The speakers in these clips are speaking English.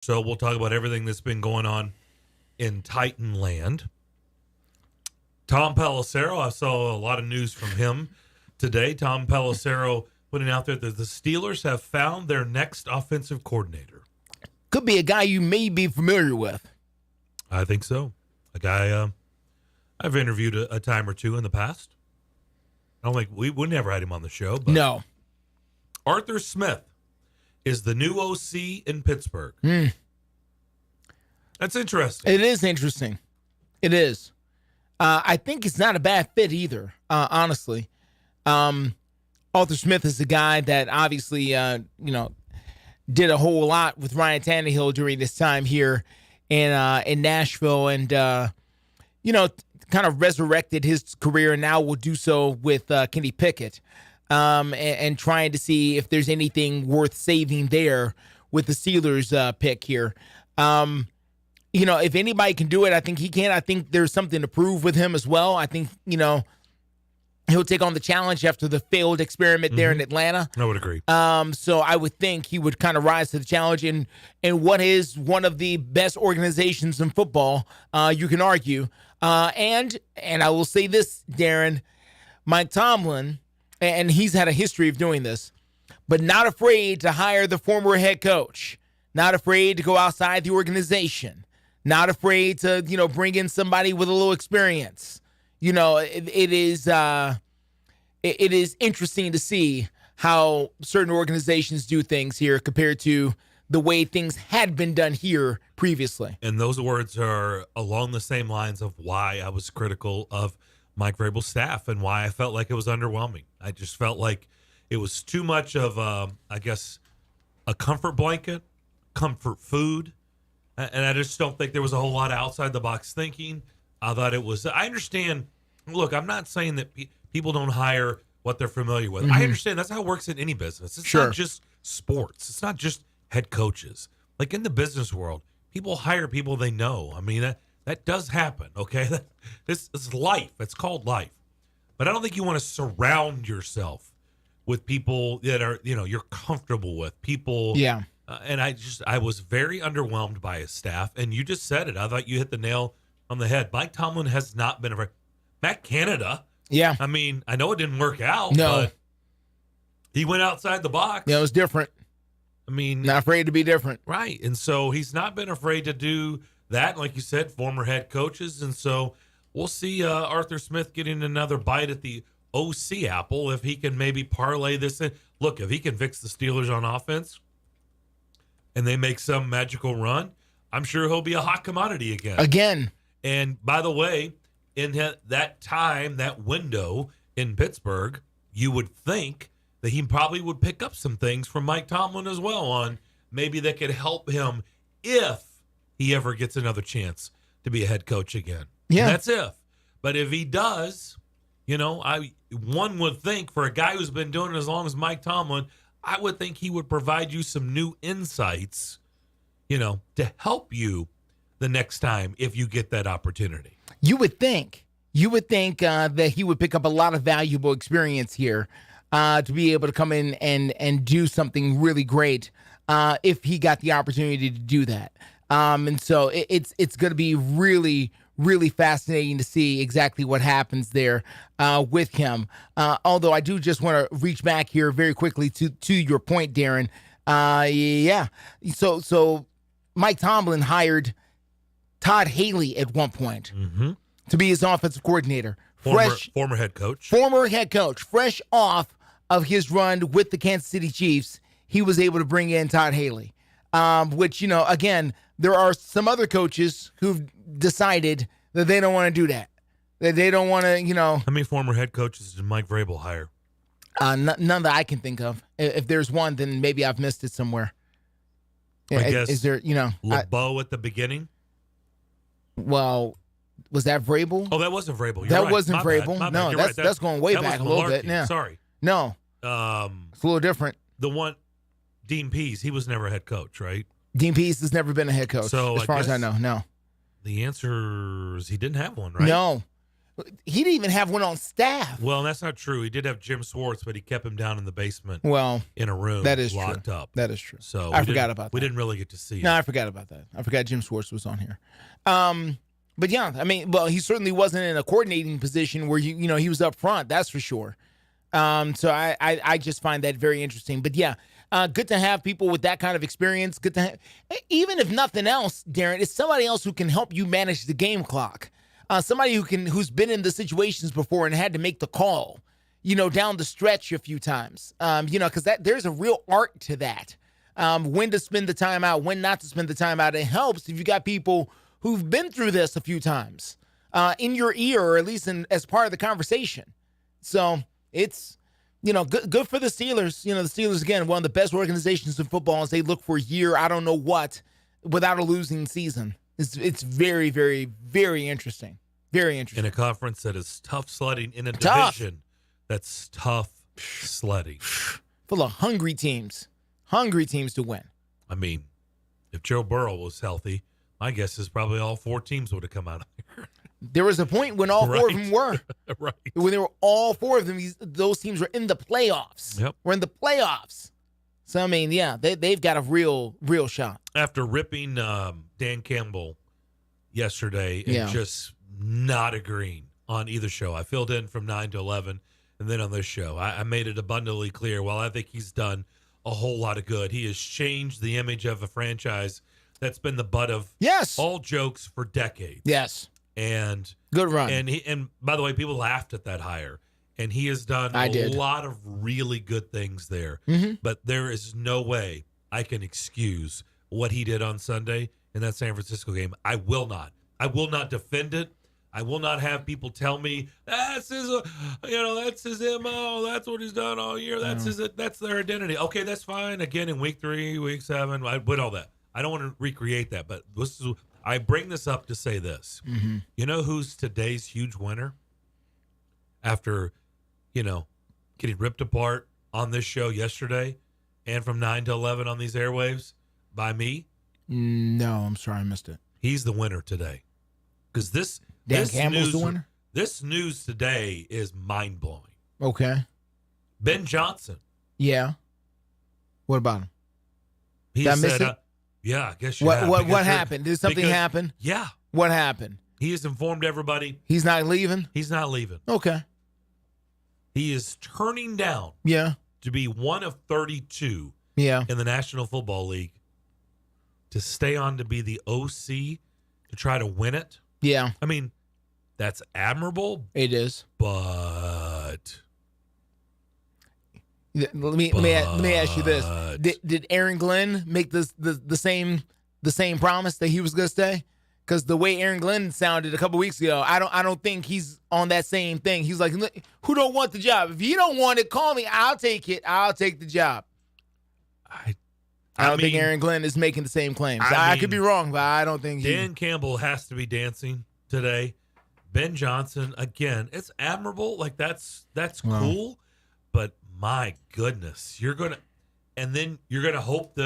So we'll talk about everything that's been going on in Titan land. Tom Pelissero, I saw a lot of news from him today. Tom Pelissero putting out there that the Steelers have found their next offensive coordinator. Could be a guy you may be familiar with. I think so. A guy I've interviewed a time or two in the past. I don't think we never had him on the show. But No. Arthur Smith is the new OC in Pittsburgh. That's interesting. It is interesting. It is. I think it's not a bad fit either, honestly. Arthur Smith is the guy that obviously, did a whole lot with Ryan Tannehill during this time here in Nashville and, kind of resurrected his career and now will do so with Kenny Pickett and trying to see if there's anything worth saving there with the Steelers pick here. If anybody can do it, I think he can. I think there's something to prove with him as well. I think, he'll take on the challenge after the failed experiment there in Atlanta. I would agree. So I would think he would kind of rise to the challenge in what is one of the best organizations in football, you can argue. And I will say this, Darren, Mike Tomlin, and he's had a history of doing this, but not afraid to hire the former head coach, not afraid to go outside the organization, not afraid to, bring in somebody with a little experience. It is interesting to see how certain organizations do things here compared to the way things had been done here previously. And those words are along the same lines of why I was critical of Mike Vrabel's staff and why I felt like it was underwhelming. I just felt like it was too much of, a comfort blanket, comfort food. And I just don't think there was a whole lot of outside the box thinking. I thought it was, I understand. Look, I'm not saying that people don't hire what they're familiar with. I understand that's how it works in any business. It's not just sports. It's not just head coaches. Like in the business world, people hire people they know. I mean, that does happen, okay? This is life. It's called life. But I don't think you want to surround yourself with people that are, you're comfortable with. People. Yeah. And I was very underwhelmed by his staff. And you just said it. I thought you hit the nail on the head. Mike Tomlin has not been Matt Canada. Yeah. I mean, I know it didn't work out, No. but he went outside the box. Yeah, it was different. I mean, Not afraid to be different. right. And so he's not been afraid to do that. Like you said, former head coaches. And so we'll see Arthur Smith getting another bite at the OC apple if he can maybe parlay this in. Look, if he can fix the Steelers on offense and they make some magical run, I'm sure he'll be a hot commodity again. And by the way, in that time, that window in Pittsburgh, you would think that he probably would pick up some things from Mike Tomlin as well on maybe that could help him if he ever gets another chance to be a head coach again. Yeah. And that's if. But if he does, one would think for a guy who's been doing it as long as Mike Tomlin, I would think he would provide you some new insights, to help you the next time if you get that opportunity. You would think that he would pick up a lot of valuable experience here to be able to come in and do something really great if he got the opportunity to do that. And so it's going to be really, really fascinating to see exactly what happens there with him. Although I do just want to reach back here very quickly to your point, Darren. Yeah. So Mike Tomlin hired Todd Haley at one point to be his offensive coordinator. Former head coach. Former head coach. Fresh off of his run with the Kansas City Chiefs, he was able to bring in Todd Haley, which, again, there are some other coaches who've decided that they don't want to do that. That they don't want to, How many former head coaches did Mike Vrabel hire? None that I can think of. If there's one, then maybe I've missed it somewhere. I guess. Is there, LeBeau at the beginning? Well, was that Vrabel? Oh, that wasn't Vrabel. That right. wasn't My Vrabel. bad. No, that's going way back a little bit. Yeah. Sorry. No. It's a little different. The one, Dean Pease, he was never a head coach, right? Dean Pease has never been a head coach, So as far as I know. No. The answer is he didn't have one, right? No. He didn't even have one on staff. Well, that's not true. He did have Jim Swartz, but he kept him down in the basement Well, in a room that is locked true. up. That is true. So I forgot about that. We didn't really get to see No, it. I forgot about that. I forgot Jim Swartz was on here. But yeah, I mean, well, he certainly wasn't in a coordinating position where he was up front. That's for sure. So I just find that very interesting. But yeah, good to have people with that kind of experience. Good to have, even if nothing else, Darren, it's somebody else who can help you manage the game clock. Somebody who's been in the situations before and had to make the call, down the stretch a few times. Because there's a real art to that. When to spend the time out, when not to spend the time out. It helps if you got people who've been through this a few times in your ear, or at least as part of the conversation. So it's, good for the Steelers. The Steelers, again, one of the best organizations in football as they look for a year, I don't know what, without a losing season. It's very, very, very interesting. Very interesting. In a conference that is tough sledding, in a division that's tough sledding. Full of hungry teams to win. I mean, if Joe Burrow was healthy, my guess is probably all 4 teams would have come out of there. There was a point when all 4 of them were. Right. When they were all 4 of them, those teams were in the playoffs. Yep. We're in the playoffs. So, I mean, yeah, they've got a real shot. After ripping Dan Campbell yesterday and just not agreeing on either show, I filled in from 9 to 11, and then on this show, I made it abundantly clear, well, I think he's done a whole lot of good. He has changed the image of a franchise that's been the butt of all jokes for decades. Yes. And good run. And by the way, people laughed at that hire. And he has done a lot of really good things there. Mm-hmm. But there is no way I can excuse what he did on Sunday in that San Francisco game. I will not. I will not defend it. I will not have people tell me that's his MO. That's what he's done all year. That's their identity. Okay, that's fine. Again, in week 3, week 7, I put all that. I don't want to recreate that, but I bring this up to say this. Mm-hmm. You know who's today's huge winner? After, getting ripped apart on this show yesterday and from 9 to 11 on these airwaves by me? No, I'm sorry, I missed it. He's the winner today. Because Dan Campbell's the winner? This news today is mind-blowing. Okay. Ben Johnson. Yeah. What about him? He Did I said, miss it? Yeah, I guess you have. What happened? Did something happen? Yeah. What happened? He has informed everybody. He's not leaving? He's not leaving. Okay. He is turning down to be one of 32 in the National Football League to stay on to be the OC to try to win it. Yeah. I mean, that's admirable. It is. But let me ask you this: Did Aaron Glenn make the same promise that he was going to stay? Because the way Aaron Glenn sounded a couple weeks ago, I don't think he's on that same thing. He's like, who don't want the job? If you don't want it, call me. I'll take it. I'll take the job. I don't think Aaron Glenn is making the same claims. I could be wrong, but I don't think Dan Campbell has to be dancing today. Ben Johnson, again, it's admirable. Like that's cool. But my goodness, you're gonna hope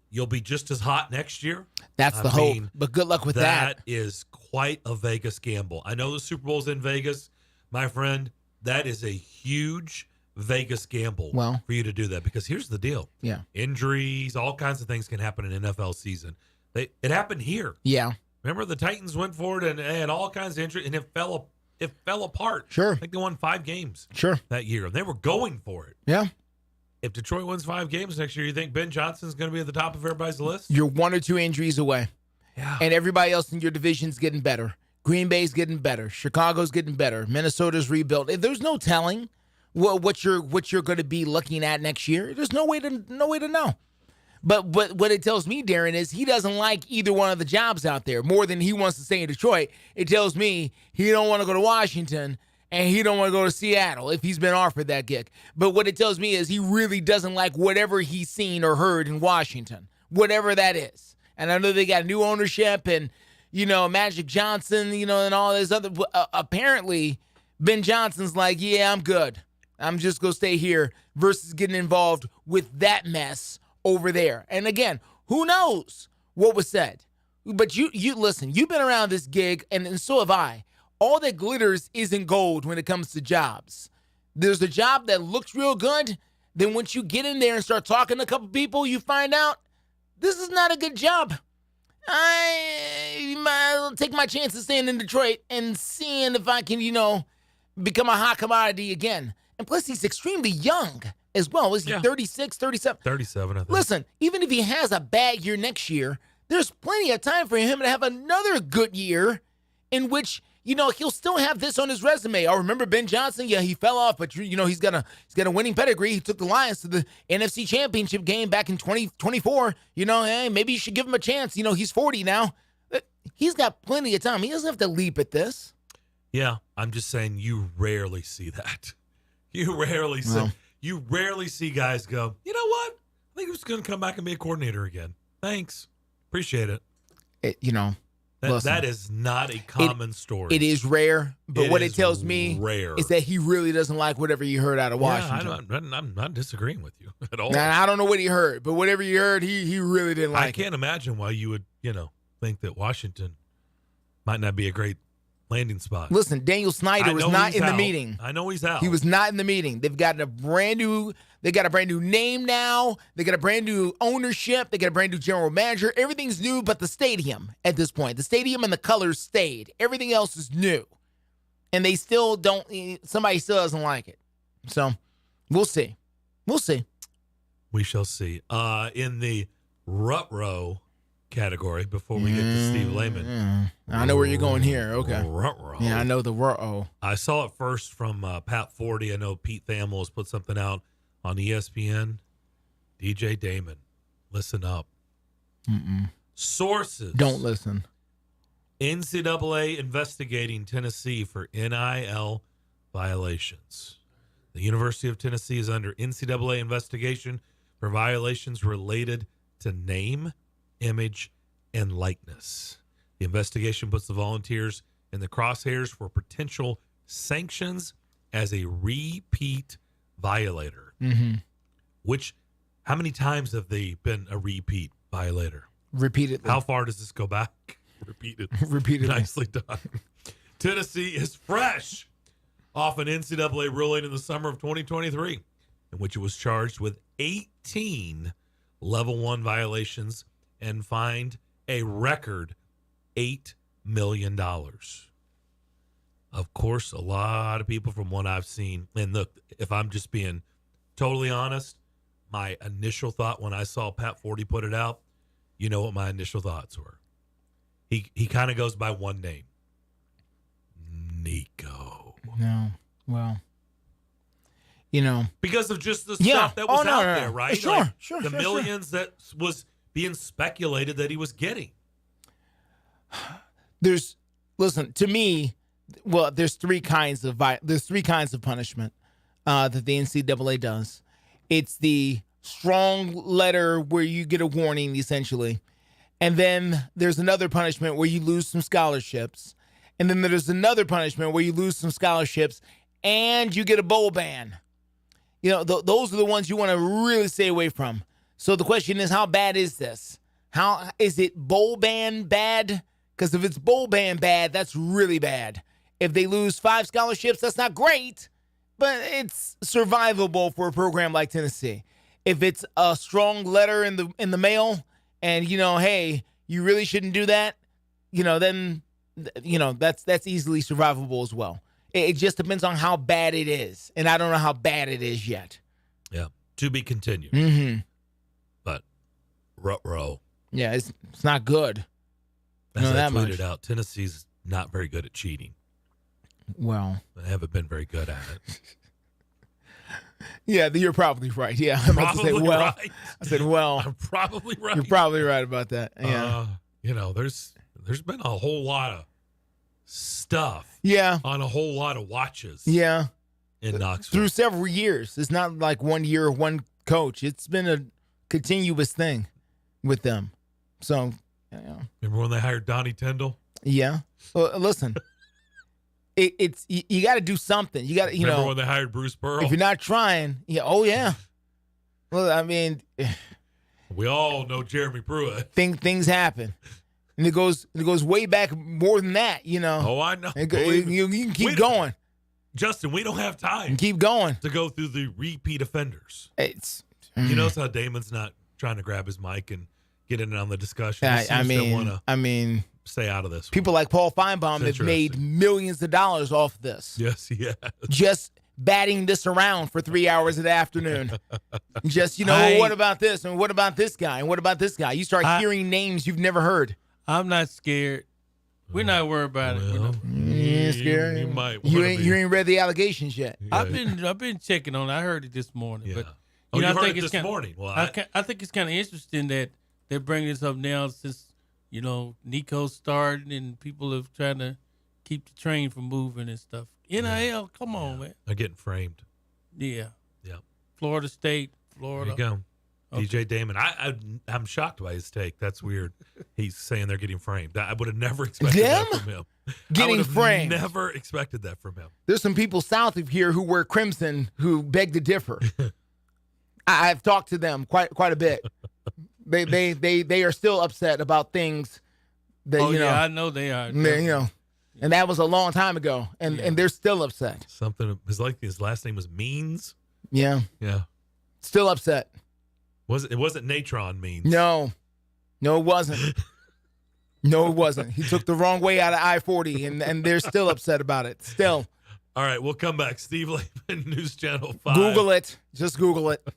you'll be just as hot next year. That's the hope. But good luck with that. That is quite a Vegas gamble. I know the Super Bowl's in Vegas, my friend. That is a huge Vegas gamble for you to do that, because here's the deal. Yeah. Injuries, all kinds of things can happen in an NFL season. It happened here. Yeah. Remember the Titans went for it and had all kinds of injuries, and it fell apart. Sure. I think they won 5 games that year, and they were going for it. Yeah. If Detroit wins 5 games next year, you think Ben Johnson's going to be at the top of everybody's list? You're 1 or 2 injuries away. Yeah. And everybody else in your division's getting better. Green Bay's getting better. Chicago's getting better. Minnesota's rebuilt. There's no telling what you're going to be looking at next year. There's no way to know. But what it tells me, Darren, is he doesn't like either one of the jobs out there more than he wants to stay in Detroit. It tells me he don't want to go to Washington and he don't want to go to Seattle if he's been offered that gig. But what it tells me is he really doesn't like whatever he's seen or heard in Washington, whatever that is. And I know they got new ownership and, Magic Johnson, and all this other. Apparently, Ben Johnson's like, yeah, I'm good. I'm just going to stay here versus getting involved with that mess over there. And again, who knows what was said? But you listen, you've been around this gig, and so have I, all that glitters isn't gold when it comes to jobs. There's a job that looks real good. Then once you get in there and start talking to a couple people, you find out this is not a good job. I'll take my chances staying in Detroit and seeing if I can, become a hot commodity again. And plus, he's extremely young as well. Is he 36, 37? 37, I think. Listen, even if he has a bad year next year, there's plenty of time for him to have another good year in which, he'll still have this on his resume. Oh, remember Ben Johnson? Yeah, he fell off, but, he's got a winning pedigree. He took the Lions to the NFC Championship game back in 2024. Hey, maybe you should give him a chance. He's 40 now. He's got plenty of time. He doesn't have to leap at this. Yeah, I'm just saying you rarely see that. You rarely see guys go, you know what? I think he's going to come back and be a coordinator again. Thanks. Appreciate it. Listen, that is not a common story. It is rare, but what it tells me is that he really doesn't like whatever you heard out of Washington. I'm not disagreeing with you at all. Now, I don't know what he heard, but whatever you heard, he really didn't like it. I can't imagine why you would, think that Washington might not be a great landing spot. Listen, Daniel Snyder was not in the meeting. I know he's out. He was not in the meeting. They've got a brand new name now. They got a brand new ownership. They got a brand new general manager. Everything's new but the stadium at this point. The stadium and the colors stayed. Everything else is new. And they still don't, somebody still doesn't like it. So, we'll see. We'll see. We shall see. In the Ruh-roh category, before we get to Steve Lehman. I know where you're going here. Okay. Ruh-roh. Yeah, I know the Ruh-roh. I saw it first from Pat Forty. I know Pete Thamel has put something out on ESPN. DJ Damon, listen up. Sources. Don't listen. NCAA investigating Tennessee for NIL violations. The University of Tennessee is under NCAA investigation for violations related to name, image, and likeness. The investigation puts the Volunteers in the crosshairs for potential sanctions as a repeat violator. How many times have they been a repeat violator? Repeatedly. How far does this go back? Repeatedly. Nicely done. Tennessee is fresh off an NCAA ruling in the summer of 2023, in which it was charged with 18 level 1 violations and fined a record $8 million. Of course, a lot of people from what I've seen, and look, if I'm just being totally honest, my initial thought when I saw Pat Forty put it out, you know what my initial thoughts were. He kind of goes by one name. Nico. No. Well, because of just the stuff that was out there, right? Sure. The millions that was being speculated that he was getting. Listen, to me, there's three kinds of punishment that the NCAA does. It's the strong letter where you get a warning, essentially. And then there's another punishment where you lose some scholarships. And then there's another punishment where you lose some scholarships and you get a bowl ban. Those are the ones you want to really stay away from. So the question is, how bad is this? How is it bowl ban bad? Because if it's bowl ban bad, that's really bad. If they lose 5 scholarships, that's not great, but it's survivable for a program like Tennessee. If it's a strong letter in the mail, and hey, you really shouldn't do that, then that's easily survivable as well. It just depends on how bad it is, and I don't know how bad it is yet. Yeah, to be continued. But Ruh-roh. Yeah, it's not good. As I tweeted out, Tennessee's not very good at cheating. Well, they haven't been very good at it. Yeah, you're probably right. Yeah, I'm about to say, right. I said, well, I'm probably right. You're probably right about that. Yeah, there's been a whole lot of stuff. Yeah, on a whole lot of watches. Yeah, in Knoxville through several years. It's not like 1 year or one coach. It's been a continuous thing with them. So, remember when they hired Donnie Tyndall? Yeah. Well, listen. It's you got to do something. You got to, remember when they hired Bruce Pearl? If you're not trying, oh yeah. Well, I mean, we all know Jeremy Pruitt. Things happen. And it goes way back more than that, Oh, I know. You can keep going. Justin, we don't have time Keep going. to go through the repeat offenders. It's You notice how Damon's not trying to grab his mic and get in on the discussion. He I seems to mean, wanna I mean, stay out of this one. people like Paul Feinbaum It's have made millions of dollars off this. Yes, yeah. Just batting this around for 3 hours of the afternoon. Just, what about this? And what about this guy? And what about this guy? You start hearing names you've never heard. I'm not scared. We're not worried about it. Well, You ain't scared. You might. You wanna be. ain't read the allegations yet. Yeah. I've been checking on it. I heard it this morning. Yeah. But You I heard think it it's this morning. Well, I think it's kind of interesting that they're bringing this up now since Nico started and people are trying to keep the train from moving and stuff. NIL, come on, man. they're getting framed. Yeah. Yeah. Florida State, There Florida. you go. Okay. DJ Damon. I'm shocked by his take. That's weird. He's saying they're getting framed. I would have never expected that from him. Getting I would have framed. Never expected that from him. There's some people south of here who wear crimson who beg to differ. I've talked to them quite a bit. They are still upset about things that I know they are. and that was a long time ago, and they're still upset. Something. His last name was Means. Yeah, Yeah. still upset. It wasn't Natron Means. No, it wasn't. No, it wasn't. He took the wrong way out of I-40, and they're still upset about it. Still. All right, we'll come back. Steve Lehman, News Channel 5. Google it. Just Google it.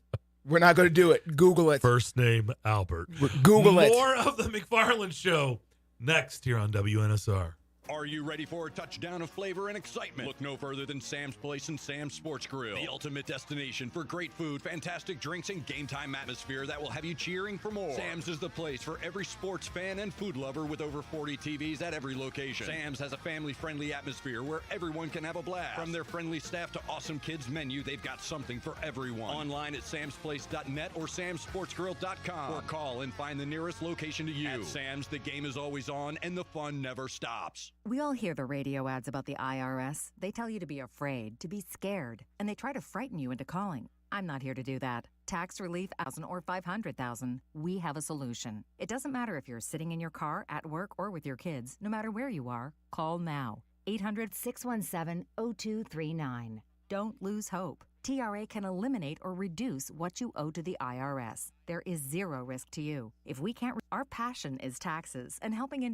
We're not going to do it. Google it. First name Albert. Google it. More of the McFarland Show next here on WNSR. Are you ready for a touchdown of flavor and excitement? Look no further than Sam's Place and Sam's Sports Grill, the ultimate destination for great food, fantastic drinks, and game time atmosphere that will have you cheering for more. Sam's is the place for every sports fan and food lover with over 40 TVs at every location. Sam's has a family-friendly atmosphere where everyone can have a blast. From their friendly staff to awesome kids menu, they've got something for everyone. Online at samsplace.net or samsportsgrill.com, or call and find the nearest location to you. At Sam's, the game is always on and the fun never stops. We all hear the radio ads about the IRS. They tell you to be afraid, to be scared, and they try to frighten you into calling. I'm not here to do that. Tax relief, 1,000 or 500,000. We have a solution. It doesn't matter if you're sitting in your car, at work, or with your kids. No matter where you are, call now. 800-617-0239. Don't lose hope. TRA can eliminate or reduce what you owe to the IRS. There is zero risk to you. If we can't, our passion is taxes and helping individuals.